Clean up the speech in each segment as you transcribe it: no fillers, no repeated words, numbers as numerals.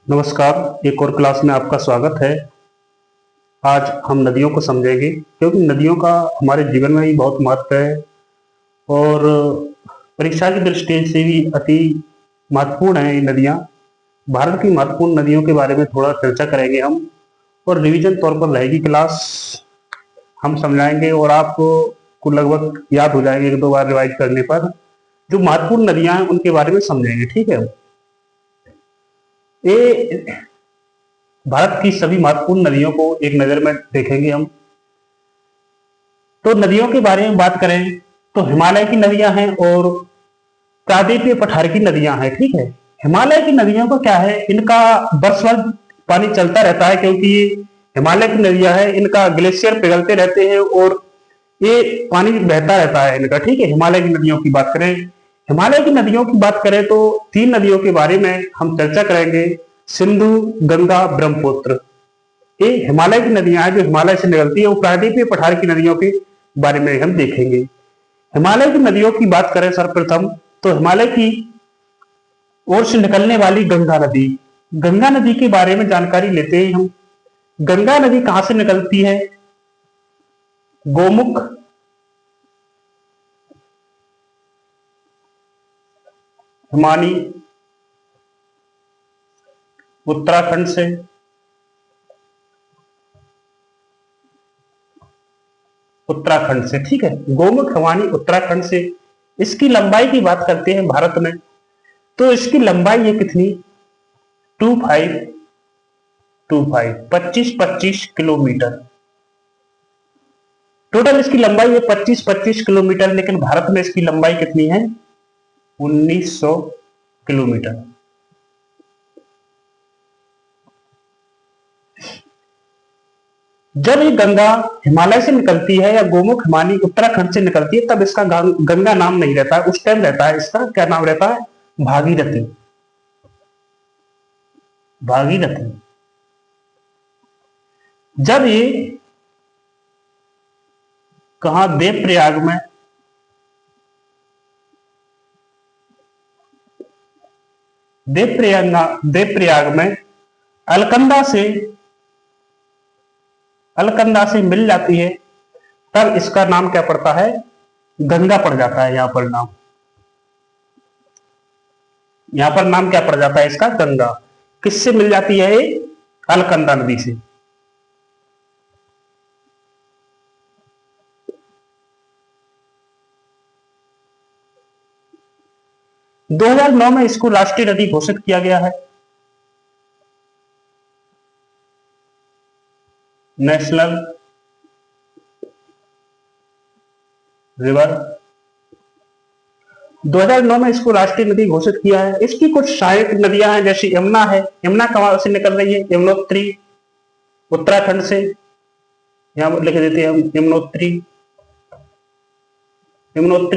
नमस्कार। एक और क्लास में आपका स्वागत है। आज हम नदियों को समझेंगे क्योंकि नदियों का हमारे जीवन में भी बहुत महत्व है और परीक्षा की दृष्टि से भी अति महत्वपूर्ण है। ये नदियाँ भारत की महत्वपूर्ण नदियों के बारे में थोड़ा चर्चा करेंगे हम, और रिवीजन तौर पर रहेगी क्लास। हम समझाएंगे और आपको को लगभग याद हो जाएंगे एक दो बार रिवाइज करने पर। जो महत्वपूर्ण नदियां हैं उनके बारे में समझेंगे, ठीक है। ये भारत की सभी महत्वपूर्ण नदियों को एक नजर में देखेंगे हम। तो नदियों के बारे में बात करें तो हिमालय की नदियां हैं और प्रादेशिक पठार की नदियां हैं, ठीक है। हिमालय की नदियों का क्या है, इनका वर्ष भर पानी चलता रहता है क्योंकि ये हिमालय की नदियां हैं। इनका ग्लेशियर पिघलते रहते हैं और ये पानी बहता रहता है इनका, ठीक है। हिमालय की नदियों की बात करें, हिमालय की नदियों की बात करें तो तीन नदियों के बारे में हम चर्चा करेंगे: सिंधु, गंगा, ब्रह्मपुत्र। ये हिमालय की नदियां हैं जो हिमालय से निकलती है। वो प्रायद्वीपीय पठार की नदियों के बारे में हम देखेंगे। हिमालय की नदियों की बात करें सर्वप्रथम तो हिमालय की ओर से निकलने वाली गंगा नदी। गंगा नदी के बारे में जानकारी लेते हैं हम। गंगा नदी कहां से निकलती है? गोमुख, हिमानी, उत्तराखंड से। उत्तराखंड से, ठीक है। गोमुख, हिमानी, उत्तराखंड से। इसकी लंबाई की बात करते हैं भारत में तो इसकी लंबाई है कितनी? 25 किलोमीटर। टोटल इसकी लंबाई है 25 किलोमीटर, लेकिन भारत में इसकी लंबाई कितनी है? 1900 किलोमीटर। जब ये गंगा हिमालय से निकलती है या गोमुख, हिमानी, उत्तराखंड से निकलती है तब इसका गंगा नाम नहीं रहता है। उस टाइम रहता है इसका क्या नाम रहता है? भागीरथी। भागीरथी। जब ये कहा देवप्रयाग में, देवप्रयाग में अलकनंदा से मिल जाती है तब इसका नाम क्या पड़ता है? गंगा पड़ जाता है। यहां पर नाम क्या पड़ जाता है इसका? गंगा। किससे मिल जाती है ये? अलकनंदा नदी से। दो 2009 में इसको राष्ट्रीय नदी घोषित किया गया है, नेशनल रिवर। 2009 में इसको राष्ट्रीय नदी घोषित किया है। इसकी कुछ सहायक नदियां हैं जैसे यमुना है। यमुना कहां से निकल रही है? यमुनोत्री, उत्तराखंड से। यहां लिख देते हैं हम यमुनोत्री।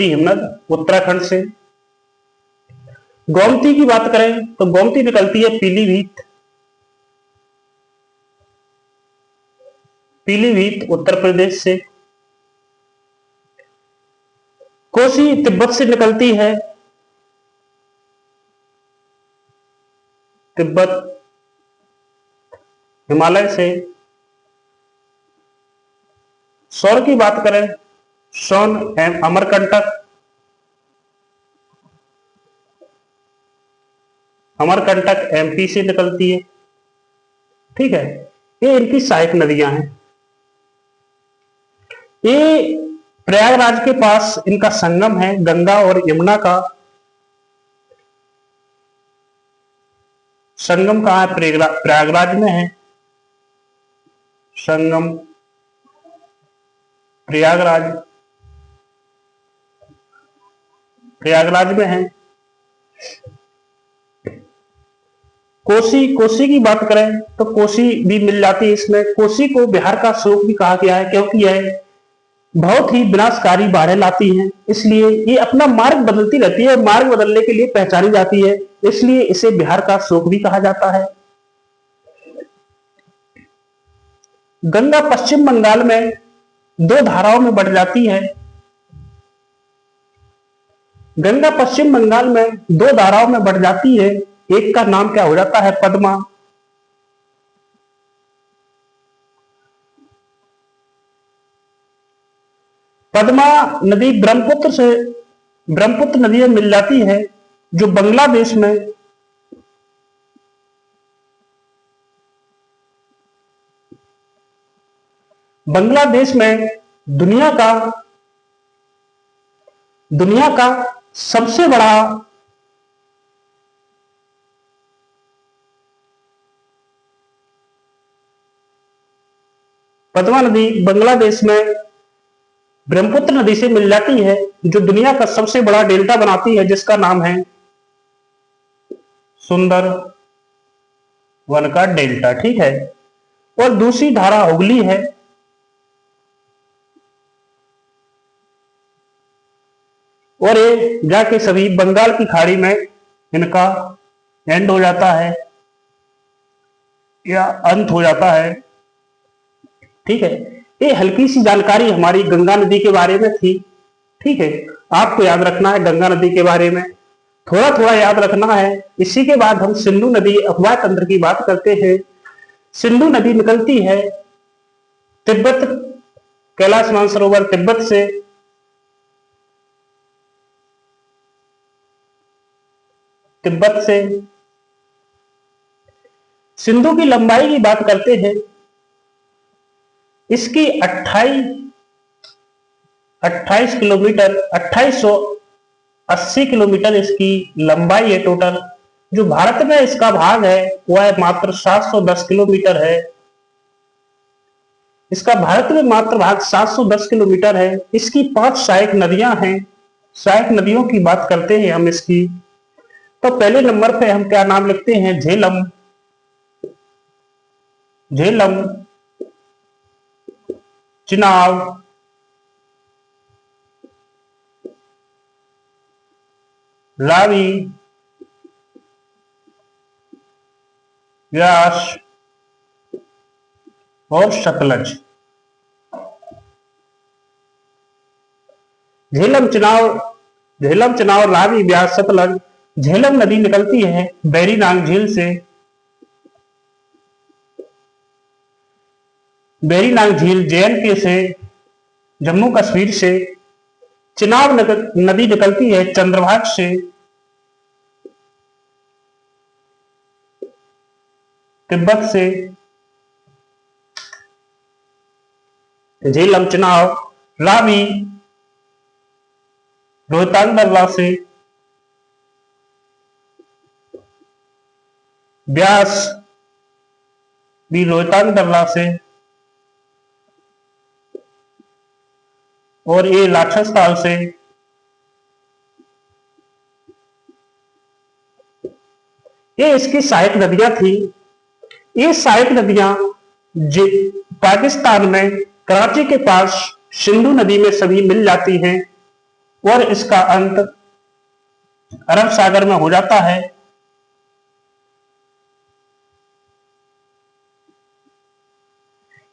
हिमनद उत्तराखंड से। गोमती की बात करें तो गोमती निकलती है पीलीभीत उत्तर प्रदेश से। कोसी तिब्बत से निकलती है। तिब्बत, हिमालय से। सोन की बात करें, सोन अमरकंटक एमपी से निकलती है, ठीक है। ये इनकी सहायक नदियां हैं। ये प्रयागराज के पास इनका संगम है, गंगा और यमुना का संगम कहां है? प्रयागराज में है संगम। प्रयागराज में है। कोसी की बात करें तो कोसी भी मिल जाती है इसमें। कोसी को बिहार का शोक भी कहा गया है क्योंकि यह बहुत ही विनाशकारी बाढ़ें लाती हैं, इसलिए ये अपना मार्ग बदलती रहती है। मार्ग बदलने के लिए पहचानी जाती है, इसलिए इसे बिहार का शोक भी कहा जाता है। गंगा पश्चिम बंगाल में दो धाराओं में बढ़ जाती है। गंगा पश्चिम बंगाल में दो धाराओं में बढ़ जाती है। एक का नाम क्या हो जाता है? पद्मा, पद्मा नदी ब्रह्मपुत्र नदी में मिल जाती है, जो बांग्लादेश में दुनिया का सबसे बड़ा पद्मा नदी बांग्लादेश में ब्रह्मपुत्र नदी से मिल जाती है, जो दुनिया का सबसे बड़ा डेल्टा बनाती है, जिसका नाम है सुंदरवन का डेल्टा। ठीक है। और दूसरी धारा हुगली है, और ये जाके सभी बंगाल की खाड़ी में इनका एंड हो जाता है या अंत हो जाता है। ठीक है। ये हल्की सी जानकारी हमारी गंगा नदी के बारे में थी। ठीक है। आपको याद रखना है गंगा नदी के बारे में, थोड़ा थोड़ा याद रखना है। इसी के बाद हम सिंधु नदी अफवाह तंत्र की बात करते हैं। सिंधु नदी निकलती है तिब्बत, कैलाश मानसरोवर तिब्बत से, सिंधु की लंबाई की बात करते हैं। इसकी 28 किलोमीटर, 2880 किलोमीटर इसकी लंबाई है टोटल। जो भारत में इसका भाग है वह है मात्र 710 किलोमीटर है। इसका भारत में मात्र भाग 710 किलोमीटर है। इसकी 5 सहायक नदियां हैं। सहायक नदियों की बात करते हैं हम इसकी। तो पहले नंबर पे हम क्या नाम लिखते हैं? झेलम, चिनाब, रावी, व्यास और सतलज। झेलम, चिनाब, रावी, व्यास, सतलज। झेलम नदी निकलती है बैरीनाग झील से, बैरीनाग झील JNK से, जम्मू कश्मीर से। चिनाब नदी निकलती है चंद्रभाग से, तिब्बत से। झेलम, चिनाब, रावी रोहतांग दर्रा से, व्यास भी रोहतांग दर्रा से, और ये राक्षसताल से। ये इसकी सहायक नदियां थी। ये सहायक नदियां पाकिस्तान में कराची के पास सिंधु नदी में सभी मिल जाती हैं, और इसका अंत अरब सागर में हो जाता है।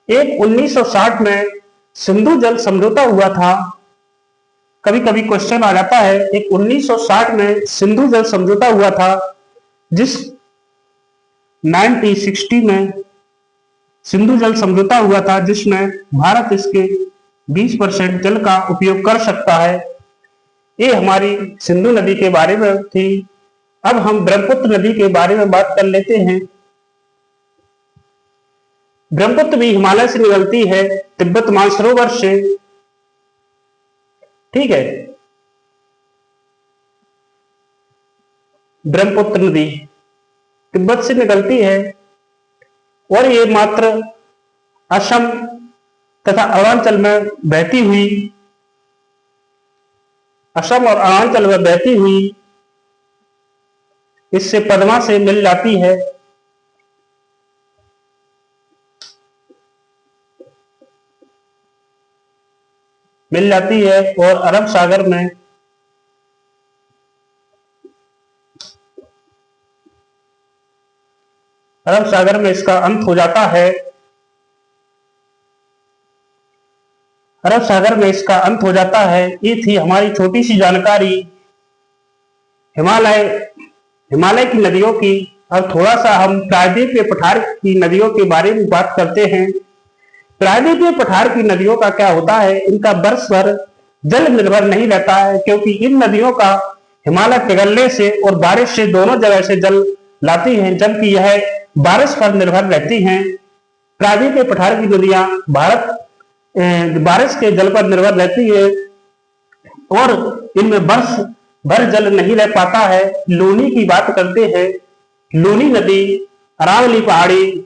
एक 1960 में सिंधु जल समझौता हुआ था। कभी कभी क्वेश्चन आ जाता है। एक 1960 में सिंधु जल समझौता हुआ था, जिस 1960 में सिंधु जल समझौता हुआ था, जिसमें भारत इसके 20% जल का उपयोग कर सकता है। ये हमारी सिंधु नदी के बारे में थी। अब हम ब्रह्मपुत्र नदी के बारे में बात कर लेते हैं। ब्रह्मपुत्र भी हिमालय से निकलती है, तिब्बत मानसरोवर से। ठीक है। ब्रह्मपुत्र नदी तिब्बत से निकलती है, और ये मात्र असम तथा अरुणाचल में बहती हुई, असम और अरुणाचल में बहती हुई इससे पद्मा से मिल जाती है। और अरब सागर में इसका अंत हो जाता है। अरब सागर में इसका अंत हो जाता है। ये थी हमारी छोटी सी जानकारी हिमालय की नदियों की। अब थोड़ा सा हम प्रायद्वीपीय पठार की नदियों के बारे में बात करते हैं। प्रायद्वीपीय पठार की नदियों का क्या होता है? इनका वर्ष भर जल निर्भर नहीं रहता है, क्योंकि इन नदियों का हिमालय पिघलने से और बारिश से दोनों जगह से जल लाती हैं, जबकि यह बारिश पर निर्भर रहती हैं। प्रावी के पठार की नदियां बारिश के जल पर निर्भर रहती है और इनमें वर्ष भर जल नहीं रह पाता है। लूनी की बात करते हैं। लूनी नदी अरावली पहाड़ी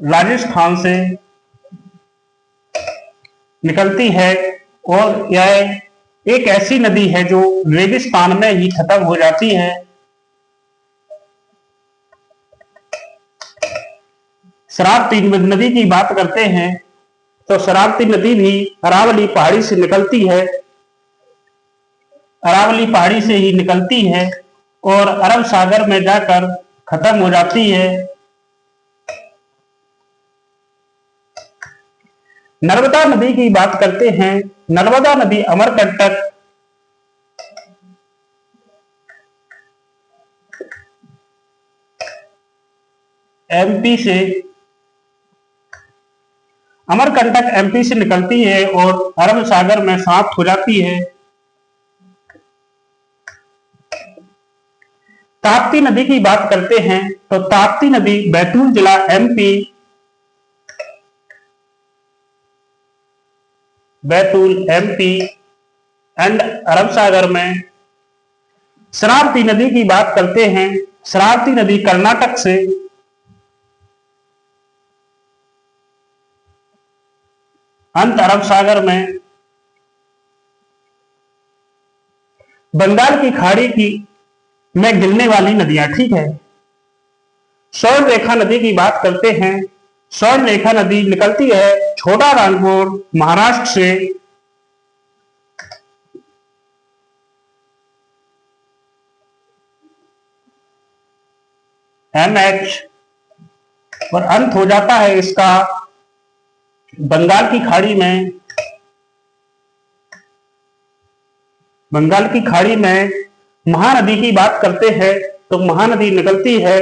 राजस्थान से निकलती है और यह एक ऐसी नदी है जो रेगिस्तान में ही खत्म हो जाती है। शरावती नदी की बात करते हैं तो शरावती नदी भी अरावली पहाड़ी से निकलती है, अरावली पहाड़ी से ही निकलती है और अरब सागर में जाकर खत्म हो जाती है। नर्मदा नदी की बात करते हैं। नर्मदा नदी अमरकंटक एमपी से निकलती है और अरब सागर में समाप्त हो जाती है। ताप्ती नदी की बात करते हैं तो ताप्ती नदी बैतूल जिला एमपी एंड अरब सागर में। शरावती नदी की बात करते हैं। शरावती नदी कर्नाटक से अंत अरब सागर में। बंगाल की खाड़ी में गिरने वाली नदियां, ठीक है। स्वर्ण रेखा नदी की बात करते हैं। स्वर्ण रेखा नदी निकलती है छोटा नागपुर महाराष्ट्र से NH और अंत हो जाता है इसका बंगाल की खाड़ी में। बंगाल की खाड़ी में महानदी की बात करते हैं तो महानदी निकलती है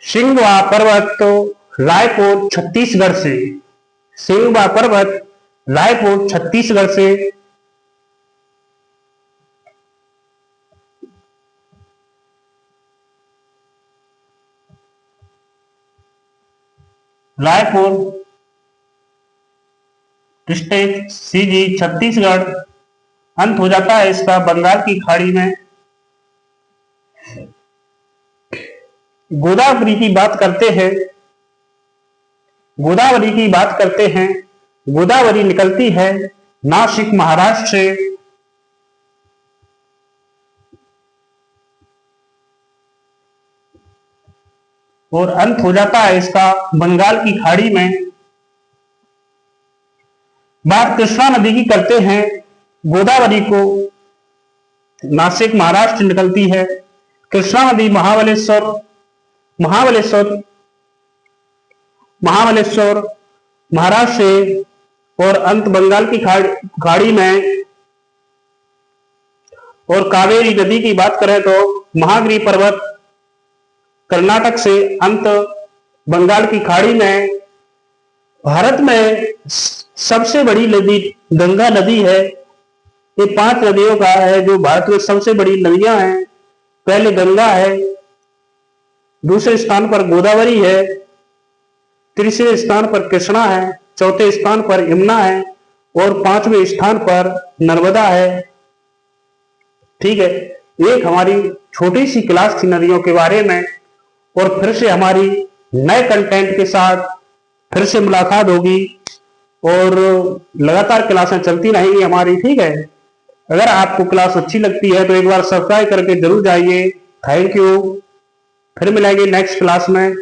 सिंगवा पर्वत रायपुर छत्तीसगढ़ से। सिंगवा पर्वत रायपुर छत्तीसगढ़ से। Raipur district CG Chhattisgarh. अंत हो जाता है इसका बंगाल की खाड़ी में। गोदावरी की बात करते हैं। गोदावरी की बात करते हैं। गोदावरी निकलती है नासिक महाराष्ट्र से। और अंत हो जाता है इसका बंगाल की खाड़ी में। बात कृष्णा नदी की करते हैं। गोदावरी को नासिक महाराष्ट्र निकलती है। कृष्णा नदी महाबलेश्वर महाराष्ट्र से और अंत बंगाल की खाड़ी में। और कावेरी नदी की बात करें तो महागिरी पर्वत कर्नाटक से अंत बंगाल की खाड़ी में। भारत में सबसे बड़ी नदी गंगा नदी है। ये 5 नदियों का है जो भारत में सबसे बड़ी नदियां हैं। पहले गंगा है, दूसरे स्थान पर गोदावरी है, तीसरे स्थान पर कृष्णा है, चौथे स्थान पर यमुना है और 5वें स्थान पर नर्मदा है। ठीक है, एक हमारी छोटी सी क्लास थी नदियों के बारे में और फिर से हमारी नए कंटेंट के साथ फिर से मुलाकात होगी और लगातार क्लासें चलती रहेंगी हमारी। ठीक है, अगर आपको क्लास अच्छी लगती है तो एक बार सब्सक्राइब करके जरूर जाइए। Thank you. फिर मिलेंगे नेक्स्ट क्लास में।